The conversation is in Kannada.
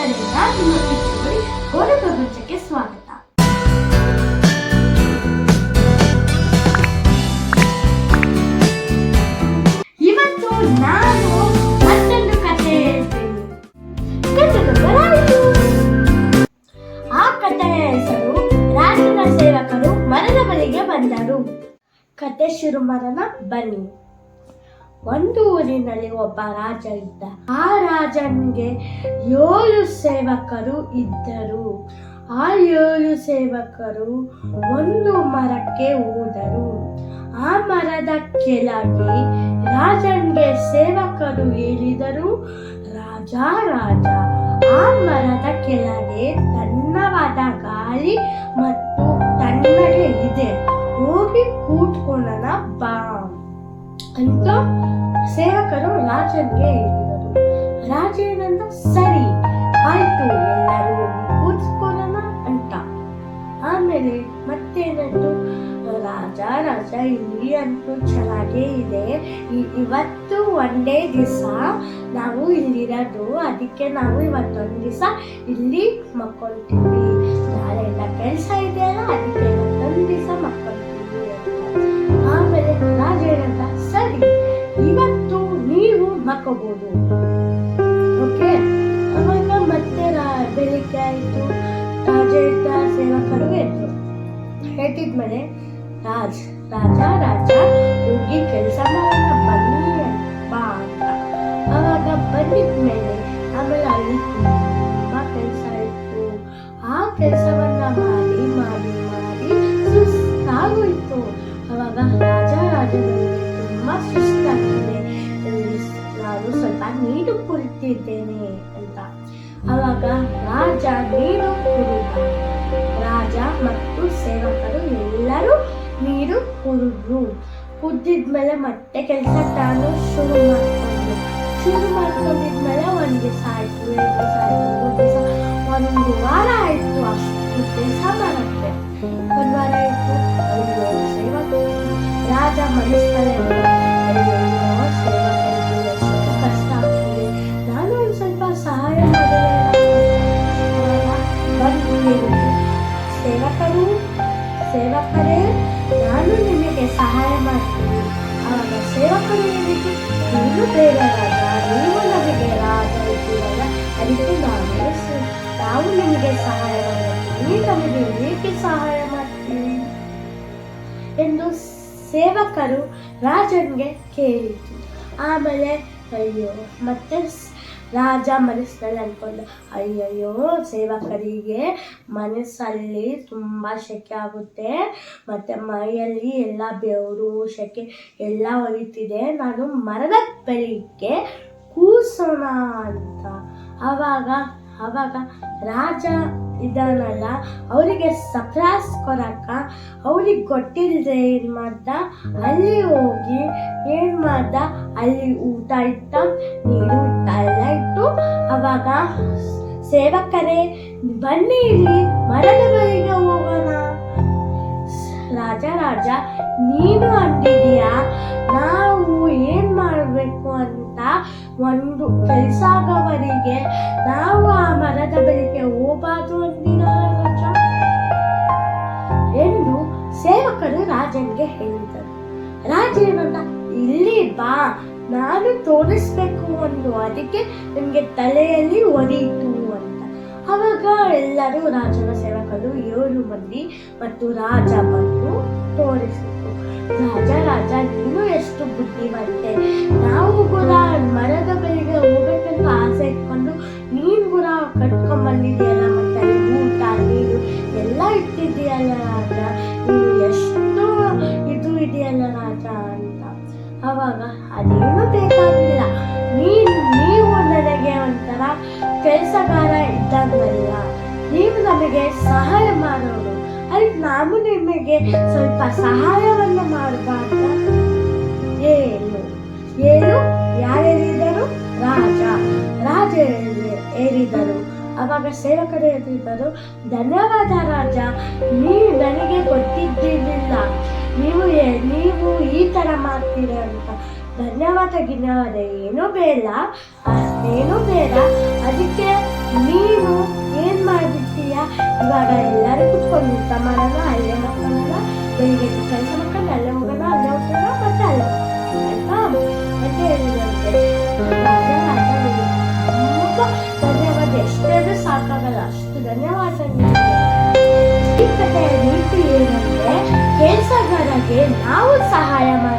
ಕಡೆಯಿಂದ ನಿಮ್ಮ ಕಿಚ್ಚುಗಳಿ ಗೋಡೆ ಪ್ರಪಂಚಕ್ಕೆ ಸ್ವಾಗತ. ಇವತ್ತು ನಾನು ಮತ್ತೊಂದು ಕಥೆ ಹೇಳ್ತೀನಿ. ಆ ಕಥೆಯ ಹೆಸರು ರಾಜನ ಸೇವಕರು ಮರದ ಬಳಿಗೆ ಬಂದರು. ಕತೆ ಶುರು ಮಾಡೋಣ ಬನ್ನಿ. ಒಂದು ಊರಿನಲ್ಲಿ ಒಬ್ಬ ರಾಜ ಇದ್ದ. ಆ ರಾಜನಿಗೆ 7 ಸೇವಕರು ಇದ್ದರು. ಆ 7 ಸೇವಕರು ಒಂದು ಮರಕ್ಕೆ ಹೋದರು. ಆ ಮರದ ಕೆಳಗೆ ರಾಜನಿಗೆ ಸೇವಕರು ಹೇಳಿದರು, ರಾಜ ರಾಜ, ಆ ಮರದ ಕೆಳಗೆ ತಣ್ಣವಾದ ಗಾಳಿ ಮತ್ತು ತಣ್ಣಗೆ ಇದೆ, ಹೋಗಿ ಕೂತ್ಕೊಳ್ಳೋಣ ಬಾ ಅಂತ ಸೇವಕರು ರಾಜನಿಗೆ ಹೇಳಿದರು. ರಾಜ ಏನಂದ, ಸರಿ ಆಯ್ತು, ಎಲ್ಲರೂ ಹೋಗಿ ಕೂತ್ಕೊಳ್ಳೋಣ ಅಂತ. ಆಮೇಲೆ ಮತ್ತೇನಂತು, ರಾಜ ರಾಜ ಇಲ್ಲಿ ಅಂತೂ ಚೆನ್ನಾಗೇ ಇದೆ, ಇವತ್ತು ಒಂದೇ ದಿವಸ ನಾವು ಇಲ್ಲಿರೋದು, ಅದಕ್ಕೆ ನಾವು ಇವತ್ತೊಂದು ದಿವಸ ಇಲ್ಲಿ ಮಕ್ಕೊಳ್ತೀವಿ, ನಾಳೆ ಎಲ್ಲ ಕೆಲಸ ಇದೆಯಲ್ಲ, ಅದಕ್ಕೆ ಇವತ್ತೊಂದು ದಿವಸ ಮಕ್ಕೊಳ್ತೀವಿ ಅಂತ. ಆಮೇಲೆ ರಾಜ ಏನಂತ, ಸರಿ ಇವತ್ತು ನೀವು ಮಕ್ಕೋಬಹುದು, ಓಕೆ. ಅವಾಗ ಮತ್ತೆ ಬೆಳಿಗ್ಗೆ ಆಯ್ತು, ರಾಜ ಇದ್ದ ಸೇವಕರು ಎದ್ರು. ಎದ್ದಿದ್ಮೇಲೆ ರಾಜ ರಾಜ ಹೋಗಿ ಕೆಲಸ ಮಾಡೋಣ ಬನ್ನಿ ಬಾ ಅಂತ. ಅವಾಗ ಬಂದಿದ್ಮೇಲೆ ಆಮೇಲೆ ಅಲ್ಲಿ ತುಂಬಾ ಕೆಲಸ ಇತ್ತು. ಆ ಕೆಲಸವನ್ನ ಮಾಡಿ ಮಾಡಿ ಮಾಡಿ ಸುಸ್ತಾಗೋಯ್ತು. ಅವಾಗ ರಾಜನಿಗೆ ತುಂಬಾ ಸುಸ್ತಾಗ್ತದೆ, ನಾನು ಸ್ವಲ್ಪ ನೀರು ಕುಡಿತಿದ್ದೇನೆ ಅಂತ. ಅವಾಗ ರಾಜ ನೀರು ಕುಡಿದ. ರಾಜ ಮತ್ತು ಸೇವಕರು ಎಲ್ಲರೂ ನೀರು ಕುದಿದ್ಮೇಲೆ ಮತ್ತೆ ಕೆಲಸ ತಾನು ಶುರು ಮಾಡ್ಕೊಂಡಿದ್ಮೇಲೆ 1 ದಿವಸ ಆಯ್ತು, 2 ದಿವಸ ಆಯ್ತು, 3 ದಿವಸ, 1 ವಾರ ಆಯ್ತು. ಅಷ್ಟು ಕೆಲಸ ಮಾಡಕ್ಕೆ 1 ವಾರ ಆಯ್ತು. ಅಯ್ಯೋ ಸೇವಕರು, ರಾಜ ಮನಸ್ಸಲ್ಲೇ ಸೇವಕರಿಗೆ ಎಷ್ಟು ಕಷ್ಟ ಆಗ್ತದೆ, ನಾನು ಒಂದು ಸ್ವಲ್ಪ ಸಹಾಯ ಸೇವಕರೇ ನಾನು ನಿಮಗೆ ಸಹಾಯ ಮಾಡ್ತೀನಿ. ಆವಾಗ ಸೇವಕರು ಹೇಳಿದ್ರು, ನೀನು ಬೇರೆ ರಾಜ, ನೀವು ನಮಗೆ ರಾಜ ಇದ್ದೀರಲ್ಲ, ಅದಕ್ಕೆ ನಾವು ನಿಮಗೆ ಸಹಾಯ ಮಾಡ್ತೀವಿ, ನಮಗೆ ಏಕೆ ಸಹಾಯ ಮಾಡ್ತೀವಿ ಎಂದು ಸೇವಕರು ರಾಜನಿಗೆ ಕೇಳಿತು. ಆಮೇಲೆ ಅಯ್ಯೋ, ಮತ್ತೆ ರಾಜ ಮನಸ್ಸಿನಲ್ಲಿ ಅನ್ಕೊಂಡ, ಅಯ್ಯಯ್ಯೋ ಸೇವಕರಿಗೆ ಮನಸ್ಸಲ್ಲಿ ತುಂಬ ಸೆಕೆ ಆಗುತ್ತೆ, ಮತ್ತು ಮೈಯಲ್ಲಿ ಎಲ್ಲ ಬೆವರು ಸೆಕೆ ಎಲ್ಲ ಹೊಳಿತಿದೆ, ನಾನು ಮರದ ಬೆಳಿಗ್ಗೆ ಕೂರ್ಸೋಣ ಅಂತ. ಆವಾಗ ರಾಜ ಇದಾನಲ್ಲ, ಅವರಿಗೆ ಸರ್ಪ್ರೈಸ್ ಕೊಡಕ್ಕ ಅವ್ರಿಗೆ ಗೊತ್ತಿಲ್ಲದೆ ಏನು ಮಾಡ್ದ, ಅಲ್ಲಿ ಹೋಗಿ ಏನು ಮಾಡ್ದ, ಅಲ್ಲಿ ಊಟ ಇಟ್ಟ, ನೀರು ಇಟ್ಟ, ಎಲ್ಲ ಇಟ್ಟು. ಅವಾಗ ಸೇವಕರೇ ಬನ್ನಿ ಇಲ್ಲಿ ಮರದ ಬಳಿಗೆ ಹೋಗೋಣ. ರಾಜ ನೀನು ಅಂದಿದೀಯಾ, ನಾವು ಏನ್ ಮಾಡಬೇಕು ಅಂತ ಒಂದು ಕೆಲಸ ಆಗೋವರೆಗೆ ನಾವು ಆ ಮರದ ಬಳಿಗೆ ಹೋಗಬಾರ್ದು ಅಂದಿರ ರಾಜ ಎಂದು ಸೇವಕರು ರಾಜನಿಗೆ ಹೇಳಿದರು. ರಾಜ ಏನಂತ, ಇಲ್ಲಿ ಬಾ, ನಾನು ತೋರಿಸ್ಬೇಕು ಒಂದು, ಅದಕ್ಕೆ ನನಗೆ ತಲೆಯಲ್ಲಿ ಹೊರೀತು ಅಂತ. ಅವಾಗ ಎಲ್ಲರೂ ರಾಜನ ಸೇವಕರು 7 ಮಂದಿ ಮತ್ತು ರಾಜ ಬಂದು ತೋರಿಸಿತು. ರಾಜ ನೀನು ಎಷ್ಟು ಬುದ್ಧಿವಂತೆ, ನಾವು ಕೂಡ ಮರದ ಬಳಿಗೆ ಹೋಗ್ಬೇಕಂತ ಆಸೆ ಇಟ್ಕೊಂಡು ನೀನು ಕೂಡ ಕಟ್ಕೊಂಡ್ ಬಂದಿದೆಯಲ್ಲ, ಮತ್ತೆ ಊಟ ನೀರು ಎಲ್ಲ ಇಟ್ಟಿದೆಯಲ್ಲ ರಾಜ, ನೀನು ಎಷ್ಟು ಇದು ಇದೆಯಲ್ಲ ರಾಜ ಅಂತ. ಅವಾಗ ಅದೇನು ಬೇಕಾಗಿಲ್ಲ, ನೀವು ನನಗೆ ಒಂಥರ ಕೆಲಸಗಾರ ಇದ್ದಂಗಲ್ಲ, ನೀವು ನಮಗೆ ಸಹಾಯ ಮಾಡೋರು, ಅದಕ್ಕೆ ನಾನು ನಿಮಗೆ ಸ್ವಲ್ಪ ಸಹಾಯವನ್ನು ಮಾಡಬಾರ್ದ? ಏನು ಯಾರು ಹೇಳಿದರು? ರಾಜ ಹೇಳಿದರು. ಅವಾಗ ಸೇವಕರು ಹೇಳಿದರು, ಧನ್ಯವಾದ ರಾಜ, ನೀವು ನನಗೆ ಗೊತ್ತಿದ್ದಿರಲಿಲ್ಲ ನೀವು ಈ ಥರ ಮಾಡ್ತೀರ ಅಂತ. ಧನ್ಯವಾದ ಏನೂ ಬೇಡ, ಅದಕ್ಕೆ ನೀವು ಇವಾಗ ಎಲ್ಲರೂ ಕುತ್ಕೊಂಡು ಊಟ ಮಾಡೋಣ, ಅಲ್ಲೇ ಮಕ್ಕಳನ್ನ ಬೆಳಿಗ್ಗೆ ಕೆಲಸ ಮಾಡ್ಕೊಂಡು ಅಲ್ಲೇ ಹೋಗೋಣ, ಅಲ್ಲೇ ಹೋಗೋಣ, ಮತ್ತೆ ಅಲ್ಲೇ ಆಯ್ತಾ ಅಂತ ಹೇಳಿದಂತೆ. ತುಂಬ ಧನ್ಯವಾದ, ಎಷ್ಟಾದ್ರೂ ಸಾಕಾಗಲ್ಲ, ಅಷ್ಟು ಧನ್ಯವಾದ ನಿಮಗೆ. ಈ ಕಥೆಯ ನೀತಿ ಏನಂದ್ರೆ, ಕೆಲಸಗಾರರಿಗೆ ನಾವು ಸಹಾಯ ಮಾಡಿ